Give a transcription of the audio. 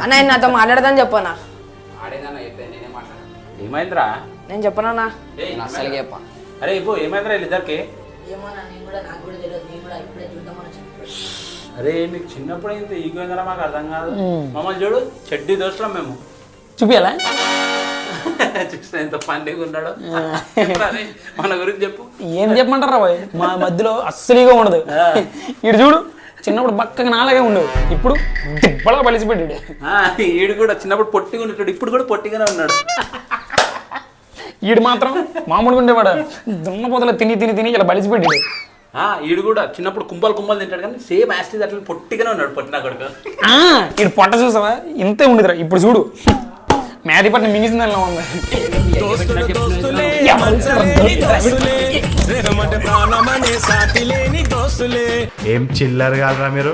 అన్న ఆయన నాతో మాట్లాడదని చెప్పనా ఏమైందిరా? నేను చెప్పనా అసలుగా చెప్ప. అరే ఇప్పుడు ఏమైందిరా వీళ్ళిద్దరికి? అరే మీకు చిన్నప్పుడు అయితే ఈగోయిందిరా మాకు అర్థం కాదు. మమ్మల్ని చూడు చెడ్డీ దోషులం మేము. చూపియాలా? చూసిన ఎంత పండుగ ఉన్నాడు. మన గురించి చెప్పు. ఏం చెప్పమంటారా మా మధ్యలో అస్సలుగా ఉండదు. ఇటు చూడు చిన్నప్పుడు బక్కగా నాలాగే ఉండవు, ఇప్పుడు దిబ్బలా బలిసిపెట్టాడు. ఈడు కూడా చిన్నప్పుడు పొట్టిగా ఉండేటాడు, ఇప్పుడు కూడా పొట్టిగానే ఉన్నాడు. ఈడు మాత్రం మామూలుగా ఉండేవాడు, దున్న పొదలు తిని తిని తిని ఇలా బలిసిపెట్టాడు. ఈడు కూడా చిన్నప్పుడు కుంభలు తింటాడు కానీ సేమ్ యాస్టీజ్ అట్లా పొట్టిగానే ఉన్నాడు. పొట్టినా కొడుకు ఈడు పొట్ట చూసావా ఇంతే ఉండదురా, ఇప్పుడు చూడు మేదిపట్నం మింగిసిందని ఉంది. ఏం చిల్లర్ కాదురా మీరు.